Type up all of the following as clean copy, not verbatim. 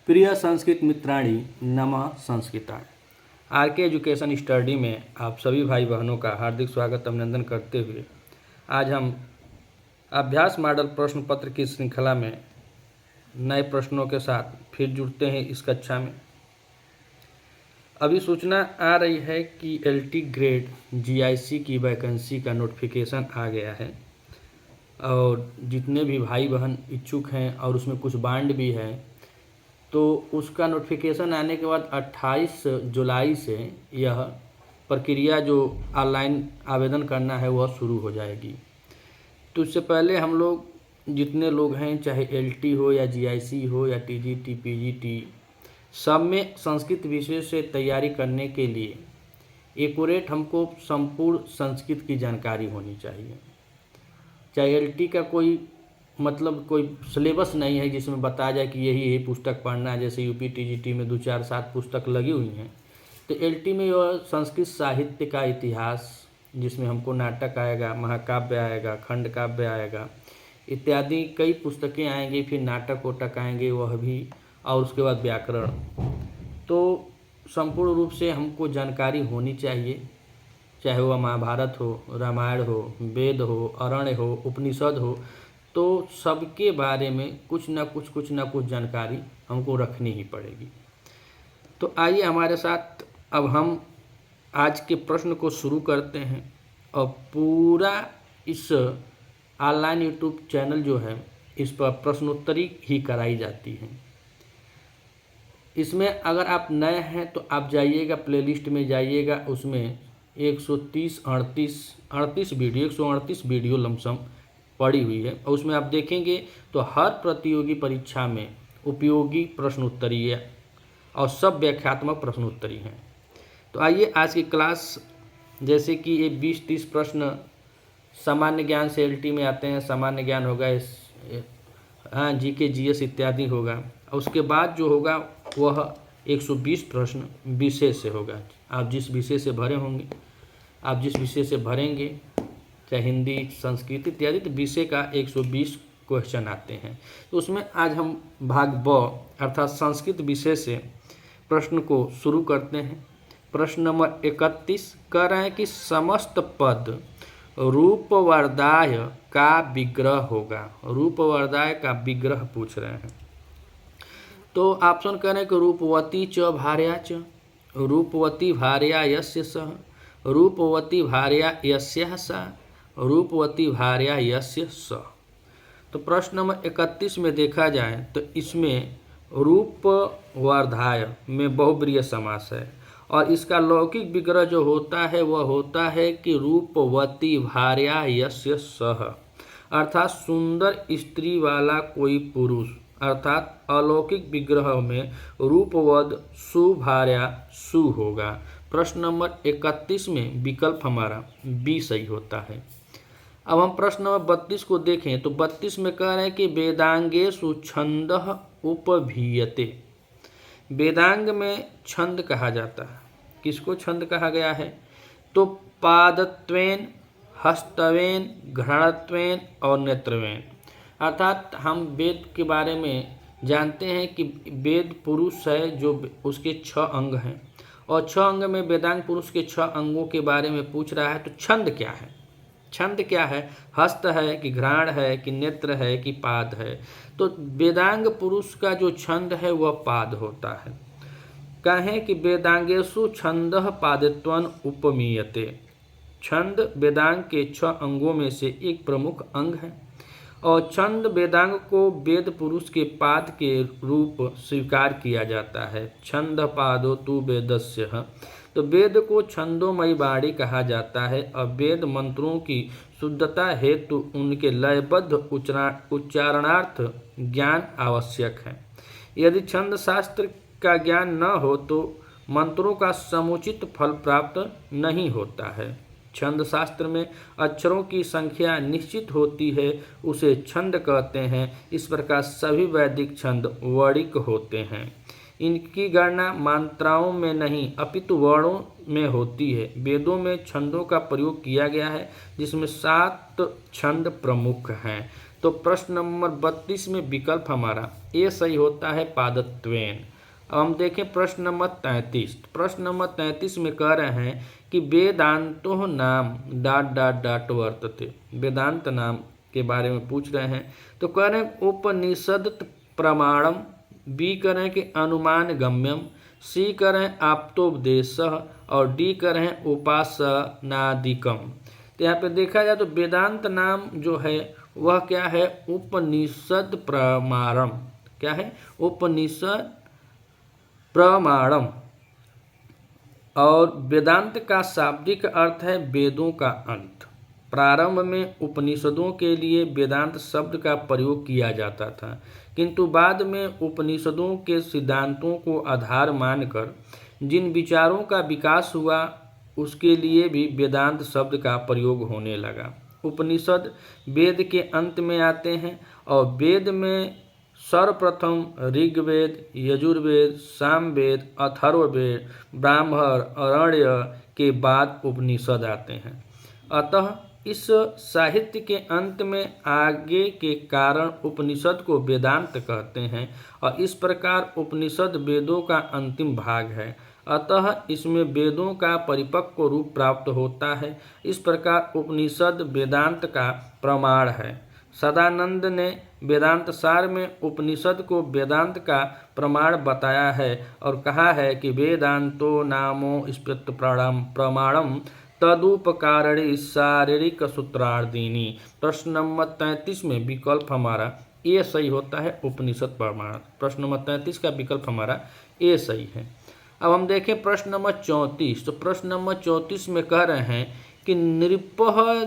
प्रिय संस्कृत मित्राणी नमः संस्कृताय। आर के एजुकेशन स्टडी में आप सभी भाई बहनों का हार्दिक स्वागत अभिनंदन करते हुए आज हम अभ्यास मॉडल प्रश्न पत्र की श्रृंखला में नए प्रश्नों के साथ फिर जुड़ते हैं इस कक्षा में। अभी सूचना आ रही है कि एलटी ग्रेड जीआईसी की वैकेंसी का नोटिफिकेशन आ गया है और जितने भी भाई बहन इच्छुक हैं और उसमें कुछ बांड भी है, तो उसका नोटिफिकेशन आने के बाद 28 जुलाई से यह प्रक्रिया जो ऑनलाइन आवेदन करना है वह शुरू हो जाएगी। तो इससे पहले हम लोग जितने लोग हैं, चाहे एलटी हो या जीआईसी हो या टीजीटी पीजीटी, सब में संस्कृत विषय से तैयारी करने के लिए एक्यूरेट हमको संपूर्ण संस्कृत की जानकारी होनी चाहिए। चाहे एलटी का कोई सिलेबस नहीं है जिसमें बताया जाए कि यही पुस्तक पढ़ना है, जैसे यूपी टीजीटी में 2-4-7 पुस्तक लगी हुई हैं। तो एलटी में यह संस्कृत साहित्य का इतिहास, जिसमें हमको नाटक आएगा, महाकाव्य आएगा, खंड काव्य आएगा, इत्यादि कई पुस्तकें आएंगी। फिर नाटक ओटक आएंगे वह भी, और उसके बाद व्याकरण। तो संपूर्ण रूप से हमको जानकारी होनी चाहिए, चाहे वह महाभारत हो, रामायण हो, वेद हो, अरण्य हो, उपनिषद हो, तो सबके बारे में कुछ ना कुछ जानकारी हमको रखनी ही पड़ेगी। तो आइए हमारे साथ अब हम आज के प्रश्न को शुरू करते हैं। और पूरा इस ऑनलाइन यूट्यूब चैनल जो है, इस पर प्रश्नोत्तरी ही कराई जाती है। इसमें अगर आप नए हैं तो आप जाइएगा, प्लेलिस्ट में जाइएगा, उसमें 138 वीडियो लमसम पड़ी हुई है, और उसमें आप देखेंगे तो हर प्रतियोगी परीक्षा में उपयोगी प्रश्नोत्तरी है और सब व्याख्यात्मक प्रश्नोत्तरी हैं। तो आइए आज की क्लास, जैसे कि ये 20-30 प्रश्न सामान्य ज्ञान से एलटी में आते हैं, सामान्य ज्ञान होगा, जीके जीएस इत्यादि होगा, और उसके बाद जो होगा वह 120 प्रश्न विषय से होगा। आप जिस विषय से भरे होंगे, आप जिस विषय से भरेंगे, चाहे हिंदी, संस्कृत इत्यादि, तो विषय का 120 क्वेश्चन आते हैं। तो उसमें आज हम भाग ब अर्थात संस्कृत विषय से प्रश्न को शुरू करते हैं। प्रश्न नंबर 31 कह रहे हैं कि समस्त पद रूपवर्धाय का विग्रह होगा। रूपवर्धाय का विग्रह पूछ रहे हैं। तो ऑप्शन कह रहे हैं कि रूपवती च भार्या च, रूपवती भार्या यस्य सह, रूपवती भार्या यस्याः सा, रूपवती भार्या यस्य स। तो प्रश्न नंबर 31 में देखा जाए तो इसमें रूपवर्धाय में बहुब्रीहि समास है, और इसका लौकिक विग्रह जो होता है वह होता है कि रूपवती भार्या यस्य सह, अर्थात सुंदर स्त्री वाला कोई पुरुष, अर्थात अलौकिक विग्रह में रूपवद सुभार्या सु होगा। प्रश्न नंबर 31 में विकल्प हमारा बी सही होता है। अब हम प्रश्न नंबर 32 को देखें तो 32 में कह रहे हैं कि वेदांगेषु छंदः उपभीयते। वेदांग में छंद कहा जाता है। किसको छंद कहा गया है? तो पादत्वेन, हस्तवेन, घ्राणत्वेन और नेत्रवेन। अर्थात हम वेद के बारे में जानते हैं कि वेद पुरुष है, जो उसके 6 अंग हैं, और 6 अंग में वेदांग पुरुष के 6 अंगों के बारे में पूछ रहा है। तो छंद क्या है? छंद क्या है? हस्त है कि घ्राण है कि नेत्र है कि पाद है? तो वेदांग पुरुष का जो छंद है वह पाद होता है। कहें कि वेदांगेषु छंदः पादत्वं उपमीयते। छंद वेदांग के 6 अंगों में से एक प्रमुख अंग है, और छंद वेदांग को वेद पुरुष के पाद के रूप स्वीकार किया जाता है। छंद पादो तु वेदस्य। तो वेद को छंदोमयी वाणी कहा जाता है, और वेद मंत्रों की शुद्धता हेतु उनके लयबद्ध उच्चारणार्थ ज्ञान आवश्यक है। यदि छंद शास्त्र का ज्ञान न हो तो मंत्रों का समुचित फल प्राप्त नहीं होता है। छंद शास्त्र में अक्षरों की संख्या निश्चित होती है, उसे छंद कहते हैं। इस प्रकार सभी वैदिक छंद वर्णिक होते हैं। इनकी गणना मात्राओं में नहीं अपितु वर्णों में होती है। वेदों में छंदों का प्रयोग किया गया है, जिसमें 7 छंद प्रमुख हैं। तो प्रश्न नंबर 32 में विकल्प हमारा ए सही होता है, पादत्वेन। अब हम देखें प्रश्न नंबर 33। प्रश्न नंबर 33 में कह रहे हैं कि वेदांतो नाम डाट डाट डाट वर्तते। वेदांत नाम के बारे में पूछ रहे हैं, तो कह रहे हैं उपनिषद प्रमाणम, बी कह रहे हैं कि अनुमान गम्यम, सी कह रहे हैं आप्तोपदेश और डी कह रहे हैं उपासनादिकम। तो यहाँ पे देखा जाए तो वेदांत नाम जो है वह क्या है, उपनिषद प्रमाणम। क्या है, उपनिषद प्रमाणम। और वेदांत का शाब्दिक अर्थ है वेदों का अंत। प्रारंभ में उपनिषदों के लिए वेदांत शब्द का प्रयोग किया जाता था, किंतु बाद में उपनिषदों के सिद्धांतों को आधार मानकर जिन विचारों का विकास हुआ उसके लिए भी वेदांत शब्द का प्रयोग होने लगा। उपनिषद वेद के अंत में आते हैं और वेद में सर्वप्रथम ऋग्वेद, यजुर्वेद, सामवेद, अथर्ववेद, ब्राह्मण, अरण्य के बाद उपनिषद आते हैं। अतः इस साहित्य के अंत में आगे के कारण उपनिषद को वेदांत कहते हैं और इस प्रकार उपनिषद वेदों का अंतिम भाग है। अतः इसमें वेदों का परिपक्व रूप प्राप्त होता है। इस प्रकार उपनिषद वेदांत का प्रमाण है। सदानंद ने वेदांत सार में उपनिषद को वेदांत का प्रमाण बताया है और कहा है कि वेदांतो नामो स्पृत प्रमाणम तदुपकारिणी शारीरिक सूत्रार्दिनी। प्रश्न नंबर 33 में विकल्प हमारा ए सही होता है, उपनिषद प्रमाण। प्रश्न नंबर 33 का विकल्प हमारा ए सही है। अब हम देखें प्रश्न नंबर 34। तो प्रश्न नंबर 34 में कह रहे हैं कि नृपः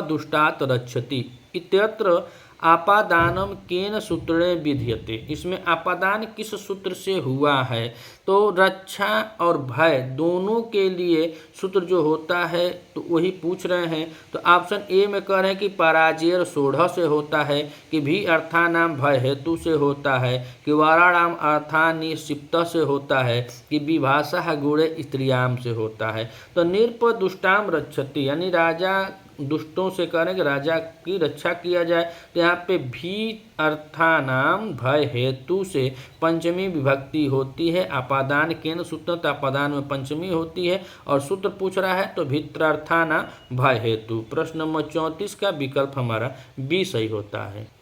दुष्टात् रक्षति इत्यत्र आपादानम केन सूत्रेण विधीयते। इसमें आपादान किस सूत्र से हुआ है, तो रक्षा और भय दोनों के लिए सूत्र जो होता है तो वही पूछ रहे हैं। तो ऑप्शन ए में कह रहे हैं कि पराजेर सोढ़ से होता है, कि भी अर्थानाम भय हेतु से होता है, कि वाराणाम अर्थानिक्षिप्त से होता है, कि विभाषा गुणे स्त्रियाम से होता है। तो नृप दुष्टाम रक्षति यानी राजा दुष्टों से कह रहे हैं कि राजा की रक्षा किया जाए। तो यहाँ पे भी अर्थानाम भय हेतु से पंचमी विभक्ति होती है। आपादान केन सूत्र, तो आपादान में पंचमी होती है और सूत्र पूछ रहा है तो भित्रार्थाना भय हेतु। प्रश्न नंबर 34 का विकल्प हमारा बी सही होता है।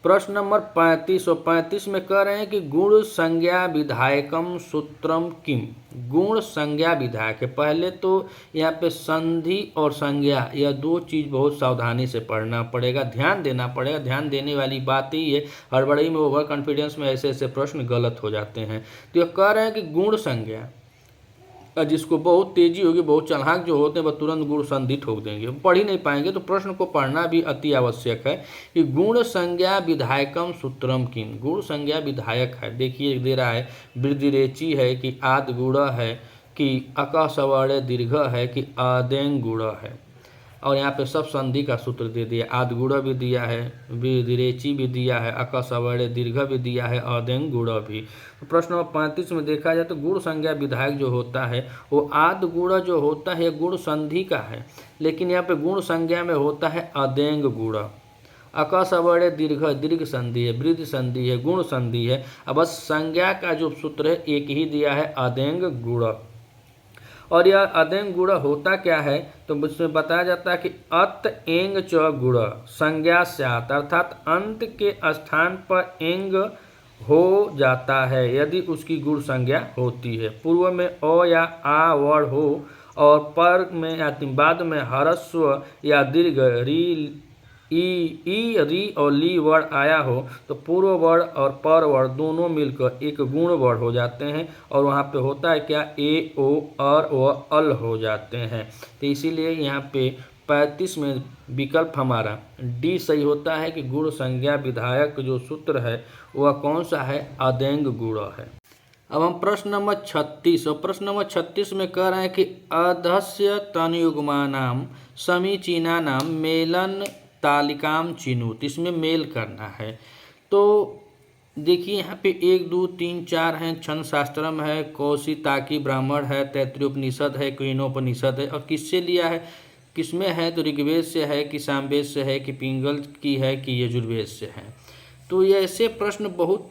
प्रश्न नंबर 35 और 35 में कह रहे हैं कि गुण संज्ञा विधायकम सूत्रम किम। गुण संज्ञा विधायक है। पहले तो यहाँ पे संधि और संज्ञा यह दो चीज़ बहुत सावधानी से पढ़ना पड़ेगा, ध्यान देना पड़ेगा। ध्यान देने वाली बात ही है, हड़बड़ी में ओवर कॉन्फिडेंस में ऐसे ऐसे प्रश्न गलत हो जाते हैं। तो यह कह रहे हैं कि गुण संज्ञा, जिसको बहुत तेजी होगी, बहुत चालाक जो होते हैं वह तुरंत गुण संधि ठोक देंगे, पढ़ ही नहीं पाएंगे। तो प्रश्न को पढ़ना भी अति आवश्यक है कि गुण संज्ञा विधायकम सूत्रम किम। गुण संज्ञा विधायक है, देखिए दे रहा है वृद्धिरेची है कि आद गुण है, कि अक सवर्ण दीर्घ है, कि आदेंग गुण है। और यहाँ पे सब संधि का सूत्र दे दिया, आद गुण भी दिया है, विधिरेची भी दिया है, अक सवर्ण दीर्घ भी दिया है, अदेंग गुण भी। तो प्रश्न नंबर 35 में देखा जाए तो गुण संज्ञा विधायक जो होता है वो आद गुण जो होता है गुण संधि का है, लेकिन यहाँ पे गुण संज्ञा में होता है अदेंग गुण। अक सवर्ण दीर्घ दीर्घ संधि है, वृद्धि संधि है, गुण संधि है। अब बस संज्ञा का जो सूत्र है एक ही दिया है, अदेंग गुण। और यह अदेंग गुण होता क्या है, तो उसमें बताया जाता है कि अत एंग च गुण संज्ञा स्यात्, अर्थात अंत के स्थान पर एंग हो जाता है यदि उसकी गुण संज्ञा होती है। पूर्व में अ या आ वर्ण हो और पर में या बाद में ह्रस्व या दीर्घ री ई री और ली वर्ण आया हो तो पूर्व वर्ण और पर वर्ण दोनों मिलकर एक गुण वर्ण हो जाते हैं और वहाँ पे होता है क्या, ए ओ और व अल हो जाते हैं। तो इसीलिए यहाँ पे 35 में विकल्प हमारा डी सही होता है कि गुण संज्ञा विधायक जो सूत्र है वह कौन सा है, अदेंग गुण है। अब हम प्रश्न नंबर 36 और प्रश्न नंबर 36 में कह रहे हैं कि अधस्य तनयुग्मानाम समीचीनानाम मेलन तालिकाम चिनुत, इसमें मेल करना है। तो देखिए यहाँ पे 1 2 3 4 हैं, छंद शास्त्रम है, कौशिताकी ब्राह्मण है, तैत्तिरीयोपनिषद है, केनोपनिषद है। और किससे लिया है, किसमें है, तो ऋग्वेद से है कि सामवेद से है कि पिंगल की है कि यजुर्वेद से है। तो ये ऐसे प्रश्न बहुत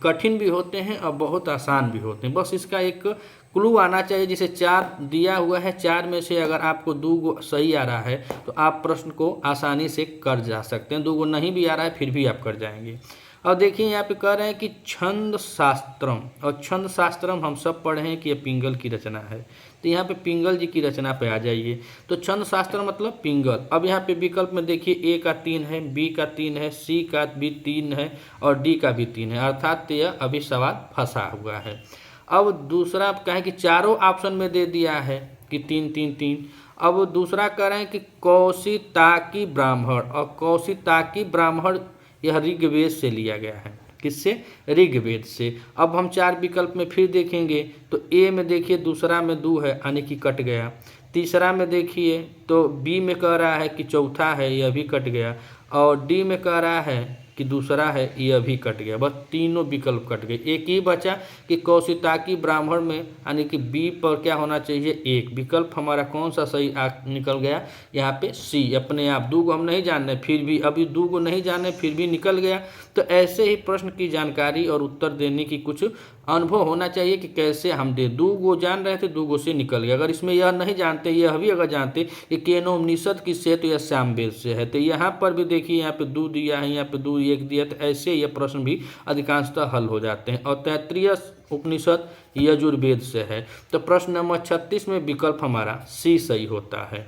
कठिन भी होते हैं और बहुत आसान भी होते हैं। बस इसका एक क्लू आना चाहिए। जैसे 4 दिया हुआ है, 4 में से अगर आपको 2 सही आ रहा है तो आप प्रश्न को आसानी से कर जा सकते हैं। 2 नहीं भी आ रहा है फिर भी आप कर जाएंगे। और देखिए यहाँ पे कह रहे हैं कि छंद शास्त्रम, और छंद शास्त्रम हम सब पढ़े हैं कि ये पिंगल की रचना है। तो यहाँ पे पिंगल जी की रचना पे आ जाइए। तो छंद शास्त्र मतलब पिंगल। अब यहाँ पे विकल्प में देखिए ए का 3 है, बी का 3 है, सी का भी 3 है और डी का भी 3 है, अर्थात यह अभी सवाल फंसा हुआ है। अब दूसरा आप कहें कि चारों ऑप्शन में दे दिया है कि 3 3 3। अब दूसरा कह रहे हैं कि कौशिताकी ब्राह्मण, और कौशिताकी ब्राह्मण यह ऋग्वेद से लिया गया है। किससे, ऋग्वेद से। अब हम 4 विकल्प में फिर देखेंगे तो ए में देखिए दूसरा में 2 है यानी कि कट गया। तीसरा में देखिए तो बी में कह रहा है कि चौथा है, यह भी कट गया। और डी में कह रहा है कि दूसरा है, यह भी कट गया। बस तीनों विकल्प कट गए। एक ही बचा कि कौशिताकी ब्राह्मण में यानी कि बी पर क्या होना चाहिए, एक। विकल्प हमारा कौन सा सही निकल गया, यहाँ पे सी अपने आप। 2 हम नहीं जान रहे फिर भी, अभी 2 नहीं जाने फिर भी निकल गया। तो ऐसे ही प्रश्न की जानकारी और उत्तर देने की कुछ अनुभव होना चाहिए कि कैसे हम दे। 2 जान रहे थे, 2 से निकल गया। अगर इसमें यह नहीं जानते, यह भी अगर जानते कि केनोपनिषद किससे है तो यह सामवेद से है। तो यहाँ पर भी देखिए यहाँ पे 2 दिया है, यहाँ पे 2 1 दिया, तो ऐसे ये प्रश्न भी अधिकांशतः हल हो जाते हैं। और तैत्तिरीय उपनिषद यजुर्वेद से है। तो प्रश्न नंबर 36 में विकल्प हमारा सी सही होता है।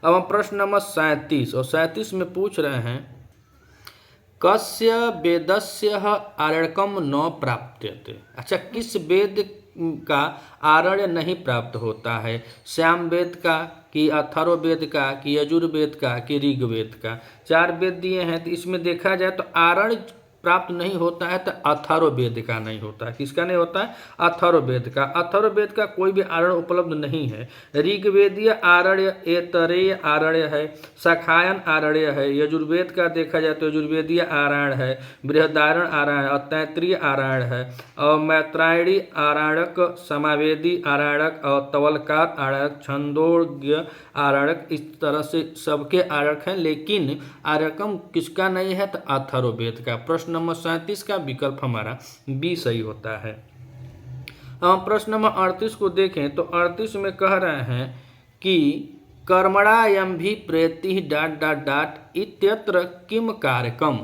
अब हम प्रश्न नंबर 37 और 37 में पूछ रहे हैं कस्य वेदस्य आरण्यकम न प्राप्यते। अच्छा, किस वेद का आरण्य नहीं प्राप्त होता है, सामवेद का कि अथर्ववेद का कि यजुर्वेद का कि ऋग्वेद का। 4 वेद दिए हैं, तो इसमें देखा जाए तो आरण्य प्राप्त नहीं होता है तो अथर्ववेद का नहीं होता है। किसका नहीं होता है, अथर्ववेद का। अथर्ववेद का कोई भी आरण्य उपलब्ध नहीं है। ऋग्वेदीय आरण्य ऐतरेय आरण्य है, शाखायन आरण्य है। यजुर्वेद का देखा जाए तो यजुर्वेदीय आरण्य है, बृहदारण्य आरण्य और तैत्तिरीय आरण्य है, और मैत्रायणी आरण्यक, समावेदी आरण्यक और तवलकार आरण्यक, छंदोग्य आरण्यक। इस तरह से सबके आरण्यक हैं, लेकिन आरण्यकम किसका नहीं है तो अथर्ववेद का। प्रश्न नंबर 37 का विकल्प हमारा बी सही होता है। हम प्रश्न नंबर 38 को देखें तो 38 में कह रहे हैं कि कर्मणायम भी प्रेति इत्यत्र किम कारकम।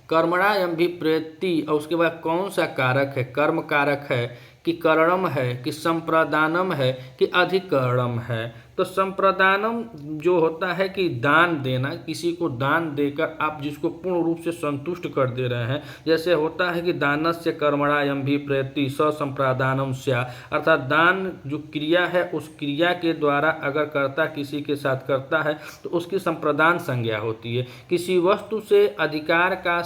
कर्मणायम भी प्रेति और उसके बाद कौन सा कारक है, कर्म कारक है कि करणम है कि संप्रदानम है कि अधिकरणम है। तो संप्रदानम जो होता है कि दान देना, किसी को दान देकर आप जिसको पूर्ण रूप से संतुष्ट कर दे रहे हैं। जैसे होता है कि दानस्य कर्मणायम भी प्रेति स संप्रदानम स्या, अर्थात दान जो क्रिया है उस क्रिया के द्वारा अगर कर्ता किसी के साथ करता है तो उसकी संप्रदान संज्ञा होती है। किसी वस्तु से अधिकार का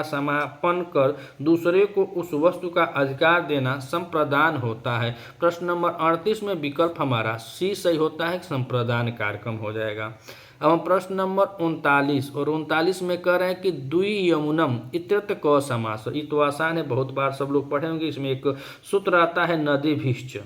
समापन कर दूसरे को उस वस्तु का अधिकार देना संप्रदान होता है। प्रश्न नंबर 38 में विकल्प हमारा सी सही होता है, संप्रदान कार्यक्रम हो जाएगा। अब हम प्रश्न नंबर 39 और 39 में कह रहे हैं कि द्वियमुनम इत्यत्र क समास। ये तो आसान है, बहुत बार सब लोग पढ़े होंगे। इसमें एक सूत्र आता है नदीभिश्च,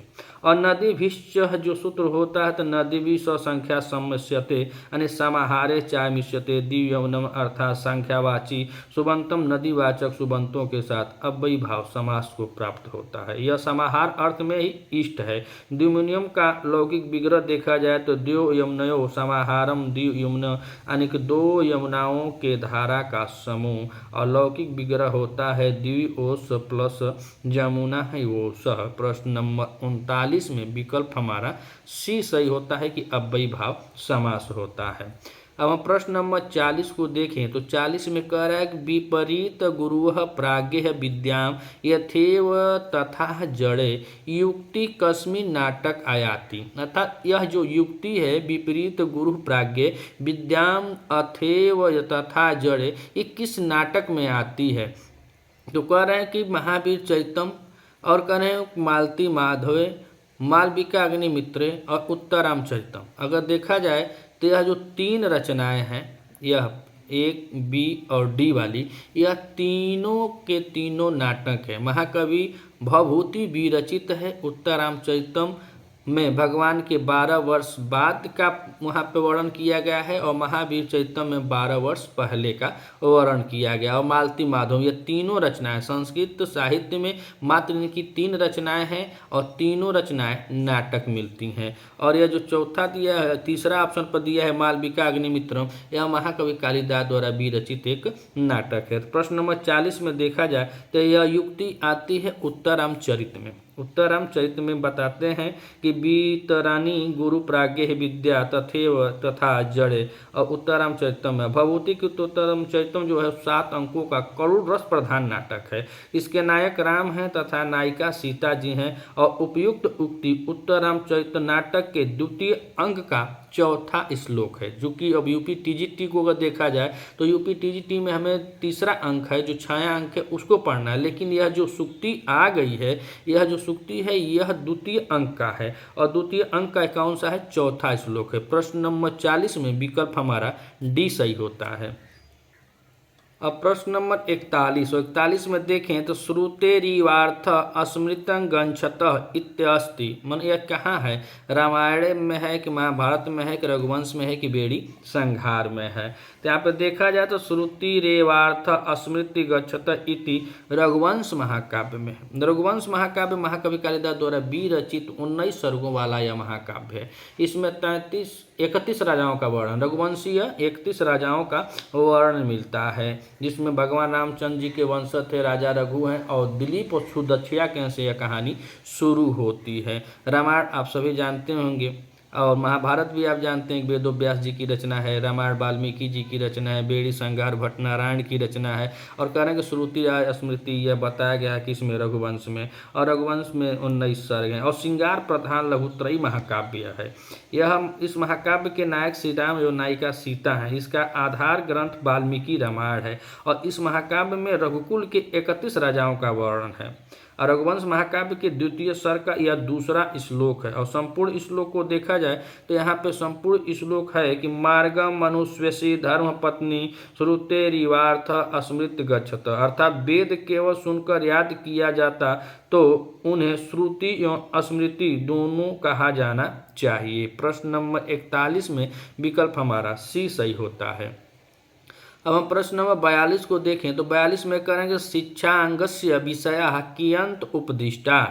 और नदीभिश्च जो सूत्र होता है तो नदीभि संख्या समस्यते यानी समाहारे चायमिष्यते द्वियमुनम अर्थात संख्यावाची सुबंतम नदीवाचक सुबंतों के साथ अव्ययी भाव समास को प्राप्त होता है। यह समाहार अर्थ में ही इष्ट है। द्विमुनियम का लौकिक विग्रह देखा जाए तो द्यो यमुनयो समाहारम द्वियमुन यानी कि 2 यमुनाओं के धारा का समूह, और लौकिक विग्रह होता है द्विओस प्लस जमुना है ओस। प्रश्न नंबर 39 में विकल्प हमारा सी सही होता है कि अव्ययी भाव समास होता है। अब हम प्रश्न नंबर 40 को देखें तो 40 में कह रहा है कि विपरीत गुरुः प्राज्ञ विद्याम यथेव तथा जड़े युक्ति कस्मिन् नाटक आयाति। अर्थात यह जो युक्ति है विपरीत गुरु प्राज्ञ विद्याम अथेव तथा जड़े, ये किस नाटक में आती है। तो कह रहे हैं कि महावीर चरितम, और कह रहे हैं मालती माधवे, मालविका अग्निमित्रे और उत्तरामचरितम। अगर देखा जाए तो यह जो 3 रचनाएं हैं, यह 1 बी और डी वाली, यह तीनों के तीनों नाटक है। महाकवि भवभूति विरचित है, उत्तरामचरितम में भगवान के 12 वर्ष बाद का वहाँ पे वर्णन किया गया है और महावीर चरितम में 12 वर्ष पहले का वर्णन किया गया। और मालती माधव, ये तीनों रचनाएं संस्कृत साहित्य में मात्र इनकी 3 रचनाएं हैं और तीनों रचनाएं नाटक मिलती हैं। और यह जो चौथा दिया है, तीसरा ऑप्शन पर दिया है मालविका अग्निमित्रम, यह महाकवि कालिदास द्वारा विरचित एक नाटक है। प्रश्न नंबर 40 में देखा जाए तो यह युक्ति आती है उत्तरामचरित में। उत्तरामचरित में बताते हैं कि बीतरानी गुरु प्राज्ञ विद्या तथैव तथा जड़े। और उत्तरामचरितम में भभूति की उत्तरामचरितम जो है 7 अंकों का करुण रस प्रधान नाटक है। इसके नायक राम हैं तथा नायिका सीता जी हैं। और उपयुक्त उक्ति उत्तरामचरित नाटक के द्वितीय अंक का चौथा श्लोक है, जो कि अब यूपी टीजीटी को अगर देखा जाए तो यूपी टीजीटी में हमें तीसरा अंक है, जो छाया अंक है उसको पढ़ना है, लेकिन यह जो सूक्ति आ गई है, यह जो सूक्ति है यह द्वितीय अंक का है और द्वितीय अंक का कौन सा है, चौथा श्लोक है। प्रश्न नंबर 40 में विकल्प हमारा डी सही होता है। अब प्रश्न नंबर 41 में देखें तो श्रुतेरिवार्थ अस्मृतं गच्छतः इत्यस्ति, मन यह कहाँ है, रामायण में है कि महाभारत में है कि रघुवंश में है कि बेड़ी संहार में है। तो यहाँ पे देखा जाए तो श्रुतिरेवार्थ अस्मृति गच्छतः इति रघुवंश महाकाव्य में है। रघुवंश महाकाव्य महाकवि कालिदास द्वारा विरचित 19 सर्गों वाला यह महाकाव्य है। इसमें 31 राजाओं का वर्णन, रघुवंशीय 31 राजाओं का वर्णन मिलता है, जिसमें भगवान रामचंद्र जी के वंशज थे, राजा रघु हैं और दिलीप और सुदक्षिया के से यह कहानी शुरू होती है। रामायण आप सभी जानते होंगे और महाभारत भी आप जानते हैं, वेदो व्यास जी की रचना है, रामायण वाल्मीकि जी की रचना है, बेड़ी संहार भट्ट नारायण की रचना है। और कह रहे हैं कि श्रुति स्मृति यह बताया गया है कि इसमें रघुवंश में, और रघुवंश में 19 सर्ग हैं और श्रृंगार प्रधान लघुत्रयी महाकाव्य है। यह इस महाकाव्य के नायक श्री राम एवं नायिका सीता हैं। इसका आधार ग्रंथ वाल्मीकि रामायण है और इस महाकाव्य में रघुकुल के 31 राजाओं का वर्णन है। रघुवंश महाकाव्य के द्वितीय सर्ग का यह दूसरा श्लोक है। और संपूर्ण श्लोक को देखा जाए तो यहाँ पे संपूर्ण श्लोक है कि मार्गम मनुष्यसी धर्म पत्नी श्रुतेरिवार्थ अस्मृत गच्छत, अर्थात वेद केवल सुनकर याद किया जाता तो उन्हें श्रुति एवं स्मृति दोनों कहा जाना चाहिए। प्रश्न नंबर 41 में विकल्प हमारा सी सही होता है। अब हम प्रश्न नंबर 42 को देखें तो 42 में करेंगे शिक्षांगस्य विषया कियंत उपदिष्टा।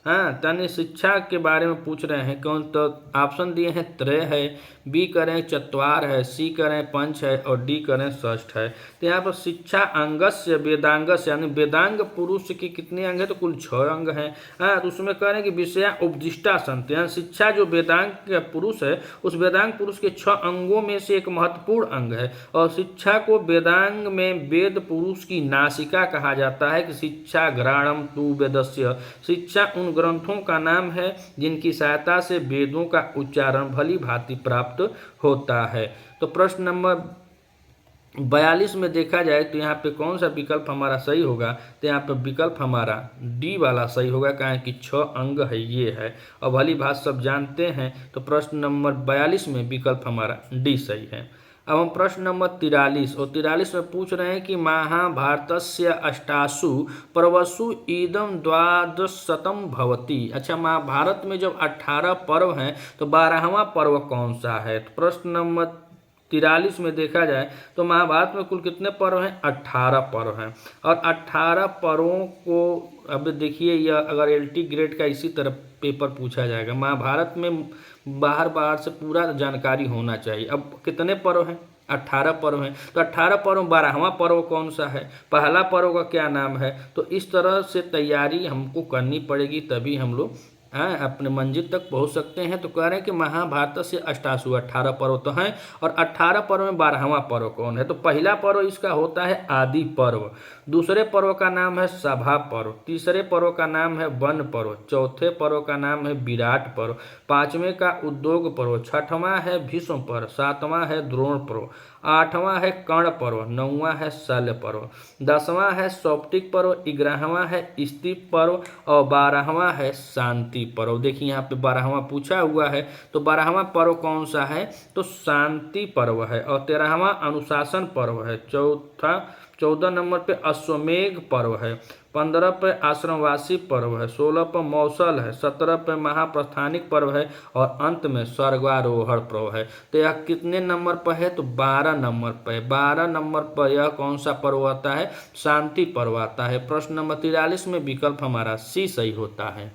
हाँ, तनि शिक्षा के बारे में पूछ रहे हैं। कौन तो ऑप्शन दिए हैं, त्रय है, बी करें चत्वार है, सी करें पंच है और डी करें षष्ठ है। तो यहाँ पर शिक्षा अंगस्य वेदांगस्य, यानी वेदांग पुरुष के कितने अंग है, तो कुल 6 अंग हैं। हाँ, तो उसमें कह रहे हैं कि विषया उपदिष्टा संत, यानी शिक्षा जो वेदांग का पुरुष है उस वेदांग पुरुष के 6 अंगों में से एक महत्वपूर्ण अंग है। और शिक्षा को वेदांग में वेद पुरुष की नासिका कहा जाता है कि शिक्षा घ्राणम तु वेदस्य, शिक्षा उन ग्रंथों का नाम है जिनकी सहायता से वेदों का उच्चारण भली भांति प्राप्त होता है। तो प्रश्न नंबर 42 में देखा जाए तो यहाँ पे कौन सा विकल्प हमारा सही होगा, तो यहाँ पे विकल्प हमारा डी वाला सही होगा, कहें कि 6 अंग है ये है और भली भात सब जानते हैं। तो प्रश्न नंबर 42 में विकल्प हमारा डी सही है। अब हम प्रश्न नंबर 43 और 43 में पूछ रहे हैं कि महाभारतस्य अष्टासु पर्वसु इदम द्वादशतम भवति। अच्छा, महाभारत में जब 18 पर्व हैं तो 12वां पर्व कौन सा है। तो प्रश्न नंबर 43 में देखा जाए तो महाभारत में कुल कितने पर्व हैं, 18 पर्व हैं। और 18 पर्वों को अब देखिए, यह अगर LT ग्रेड का इसी तरह पेपर पूछा जाएगा, महाभारत में बाहर से पूरा जानकारी होना चाहिए। अब कितने पर्व हैं, 18 पर्व हैं, तो 18 पर्व 12वां पर्व कौन सा है, पहला पर्व का क्या नाम है। तो इस तरह से तैयारी हमको करनी पड़ेगी, तभी हम लोग अपने मंजिल तक पहुंच सकते हैं। तो कह रहे हैं कि महाभारत से अष्टासु 18 पर्व तो हैं और 18 पर्व में 12वां पर्व कौन है। तो पहला पर्व इसका होता है आदि पर्व, दूसरे पर्व का नाम है सभा पर्व, तीसरे पर्व का नाम है वन पर्व, चौथे पर्व का नाम है विराट पर्व, 5वें का उद्योग पर्व, 6वां है भीष्म पर्व, 7वां है द्रोण पर्व, 8वां है कर्ण पर्व, 9वां है शल्य पर्व, 10वां है सौप्तिक पर्व, 11वां है स्तूप पर्व और 12वां है शांति पर्व। देखिए यहाँ पे 12वां पूछा हुआ है, तो 12वां पर्व कौन सा है, तो शांति पर्व है। और 13वां अनुशासन पर्व है, 14 नंबर पे अश्वमेघ पर्व है, 15 पे आश्रमवासी पर्व है, 16 पर मौसल है, 17 पे महाप्रस्थानिक पर्व है और अंत में स्वर्गारोहण पर्व है। तो यह कितने नंबर पर है? तो 12 नंबर पर। 12 नंबर पर यह कौन सा पर्व आता है? शांति पर्व आता है। प्रश्न नंबर 43 में विकल्प हमारा सी सही होता है।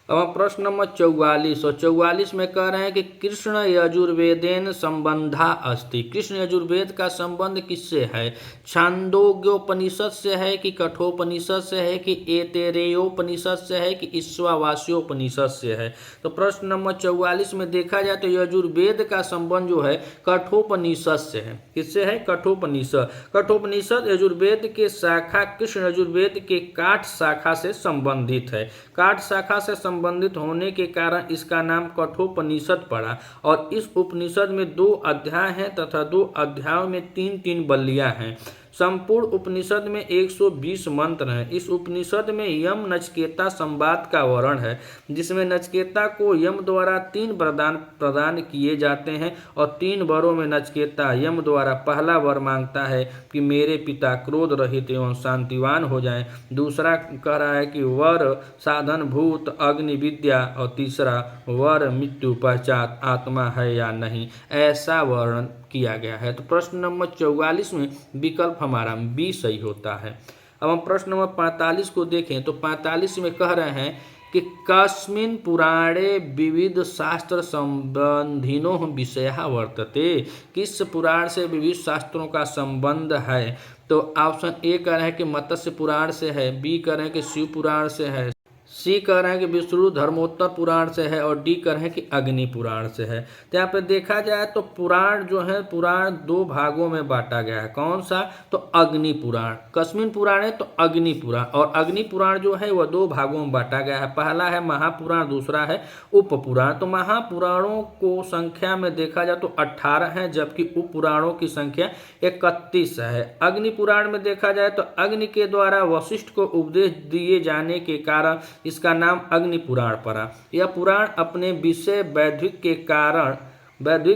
अब प्रश्न नंबर 44 और 44 में कह रहे हैं कि कृष्ण यजुर्वेदेन संबंधा अस्ति। कृष्ण यजुर्वेद का संबंध किससे है? छांदोग्योपनिषद से है कि कठोपनिषद से है कि ऐतरेयोपनिषद से है कि ईश्वावास्योपनिषद से है? तो प्रश्न नंबर 44 में देखा जाए तो यजुर्वेद का संबंध जो है कठोपनिषद से है। किससे है? कठोपनिषद। कठोपनिषद यजुर्वेद के शाखा कृष्ण यजुर्वेद के काठ शाखा से संबंधित है। काठ शाखा से संबंधित होने के कारण इसका नाम कठोपनिषद पड़ा और इस उपनिषद में 2 अध्याय हैं तथा 2 अध्यायों में 3-3 बल्लियां हैं। संपूर्ण उपनिषद में 120 मंत्र हैं। इस उपनिषद में यम नचिकेता संवाद का वर्णन है, जिसमें नचिकेता को यम द्वारा 3 वरदान प्रदान किए जाते हैं और 3 वरों में नचिकेता यम द्वारा पहला वर मांगता है कि मेरे पिता क्रोध रहित एवं शांतिवान हो जाएं। दूसरा कह रहा है कि वर साधन भूत अग्नि विद्या और तीसरा वर मृत्यु पश्चात आत्मा है या नहीं, ऐसा वर्णन किया गया है। तो प्रश्न नंबर 44 में विकल्प हमारा बी सही होता है। अब हम प्रश्न नंबर 45 को देखें तो 45 में कह रहे हैं कि कस्मिन् पुराणे विविध शास्त्र संबंधिनो विषयः वर्तते। किस पुराण से विविध शास्त्रों का संबंध है? तो ऑप्शन ए कह रहे हैं कि मत्स्य पुराण से है, बी कह रहे हैं कि शिव पुराण से है, सी कह रहे हैं कि विष्णु धर्मोत्तर पुराण से है और डी कह रहे हैं कि अग्नि पुराण से है। तो यहाँ पे देखा जाए तो पुराण जो है पुराण 2 भागों में बांटा गया है। कौन सा? तो अग्नि पुराण। कस्मिन पुराण है तो अग्नि पुराण, और अग्नि पुराण जो है वह 2 भागों में बांटा गया है। पहला है महापुराण, दूसरा है उप पुराण। तो महापुराणों को संख्या में देखा जाए तो 18 है, जबकि उप पुराणों की संख्या 31 है। अग्नि पुराण में देखा जाए तो अग्नि के द्वारा वशिष्ठ को उपदेश दिए जाने के कारण इसका नाम अग्नि पुराण पड़ा। यह पुराण अपने विषय वैद्विक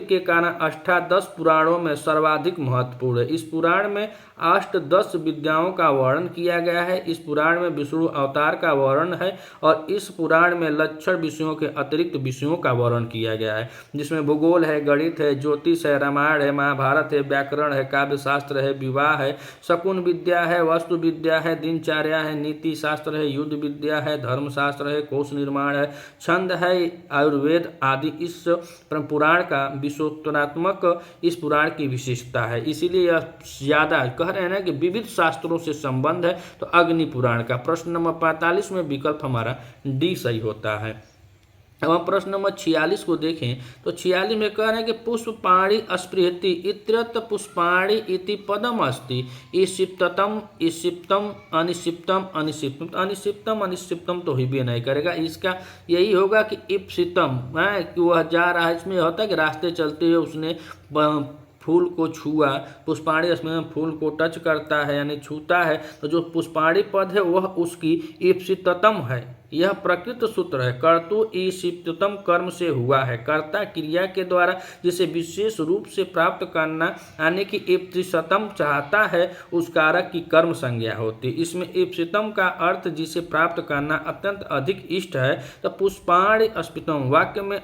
के कारण अष्टादश पुराणों में सर्वाधिक महत्वपूर्ण है। इस पुराण में अष्टदश विद्याओं का वर्णन किया गया है। इस पुराण में विष्णु अवतार का वर्णन है और इस पुराण में लक्षण विषयों के अतिरिक्त विषयों का वर्णन किया गया है, जिसमें भूगोल है, गणित है, ज्योतिष है, रामायण है, महाभारत है, व्याकरण है, काव्य शास्त्र है, विवाह है, शकुन विद्या है, वस्तु विद्या है, दिनचर्या है, नीति शास्त्र है, युद्ध विद्या है, धर्मशास्त्र है, कोश निर्माण है, छंद है, आयुर्वेद आदि। इस पुराण का विश्वोत्तरात्मक इस पुराण की विशेषता है। इसीलिए यह ज्यादा कह रहे हैं ना कि विविध शास्त्रों से संबंध है। तो अग्नि पुराण का प्रश्न नंबर 45 में विकल्प हमारा डी सही होता है। अब हम प्रश्न नंबर 46 को देखें तो 46 में कह रहे हैं कि पुष्पाणि स्पृहति इत्यत्र पुष्पाणि इति पदम अस्ति ईशिप्तम ईशिप्तम अनिशिप्तम अनिशिप्तम। अनिशिप्तम अनिशिप्तम तो ही भी नहीं करेगा, इसका यही होगा कि इप्सितम है कि वह जा रहा है। इसमें होता है कि रास्ते चलते हुए उसने फूल को छुआ, पुष्पाणी इसमें फूल को टच करता है यानी छूता है, तो जो पुष्पाणी पद है वह उसकी ईप्सिततम है। यह प्रकृत सूत्र है। कर्तु ईशिप्ततम कर्म से हुआ है। कर्ता क्रिया के द्वारा जिसे विशेष रूप से प्राप्त करना यानी कि ईप्सितम चाहता है उस कारक की कर्म संज्ञा होती है। इसमें ईप्सितम का अर्थ जिसे प्राप्त करना अत्यंत अधिक इष्ट है। तो पुष्पाणि स्पृतम वाक्य में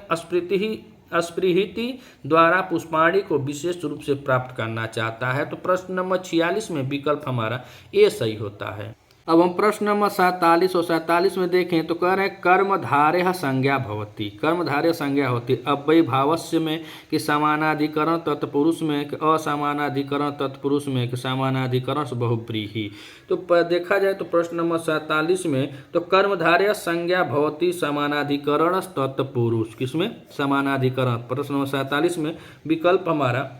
स्पृहति द्वारा पुष्पाणी को विशेष रूप से प्राप्त करना चाहता है। तो प्रश्न नंबर 46 में विकल्प हमारा ए सही होता है। अब हम प्रश्न नंबर 47 और 47 में देखें तो कह रहे हैं कर्मधारय संज्ञा भवति। कर्मधारय संज्ञा होती अव्ययी भावस्य में कि समानाधिकरण तत्पुरुष में, कि असमानाधिकरण तत्पुरुष में, कि समानाधिकरण बहुव्रीहि। तो देखा जाए तो प्रश्न नंबर 47 में तो कर्मधारय संज्ञा भवति समानाधिकरण तत्पुरुष, किसमें? समानाधिकरण। प्रश्न नंबर 47 में विकल्प हमारा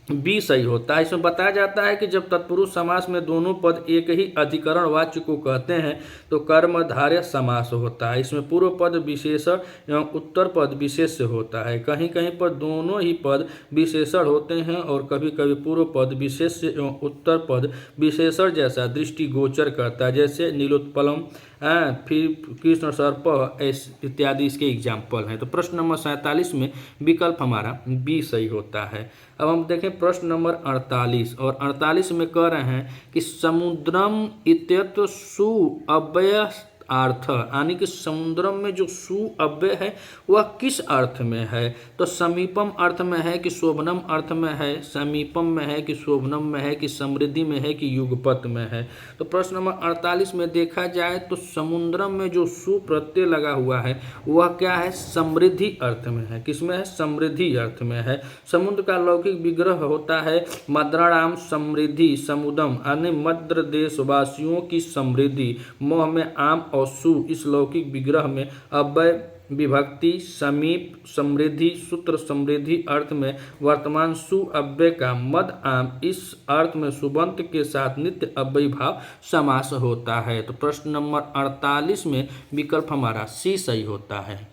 बी सही होता है। इसमें बताया जाता है कि जब तत्पुरुष समास में दोनों पद एक ही अधिकरण वाच्य को कहते हैं तो कर्मधारय समास होता है। इसमें पूर्व पद विशेषण एवं उत्तर पद विशेष्य होता है। कहीं कहीं पर दोनों ही पद विशेषण होते हैं और कभी कभी पूर्व पद विशेष्य एवं उत्तर पद विशेषण जैसा दृष्टिगोचर करता है, जैसे नीलोत्पलम फिर कृष्ण सर्प इत्यादि इसके एग्जाम्पल हैं। तो प्रश्न नंबर 47 में विकल्प हमारा बी सही होता है। अब हम देखें प्रश्न नंबर 48, और 48 में कह रहे हैं कि समुद्रम इत्यत्र सु अव्यय अर्थ, यानी कि समुद्रम में जो सु अव्यय है वह किस अर्थ में है। तो समीपम अर्थ में है कि शोभनम अर्थ में है, समीपम में है कि शोभनम में है कि समृद्धि में है कि युगपत में है। तो प्रश्न नंबर 48 में देखा जाए तो समुद्रम में जो सु प्रत्यय लगा हुआ है वह क्या है, समृद्धि अर्थ में है। किसमें है, समृद्धि अर्थ में है। समुद्र का लौकिक विग्रह होता है मद्राणाम समृद्धि समुदम, यानी मद्र देशवासियों की समृद्धि। मोह में आम और सु इस लौकिक विग्रह में अव्यय विभक्ति समीप समृद्धि सूत्र समृद्धि अर्थ में वर्तमान सु अव्यय का मद आम इस अर्थ में सुबंत के साथ नित्य अव्ययी भाव समास होता है। तो प्रश्न नंबर 48 में विकल्प हमारा सी सही होता है।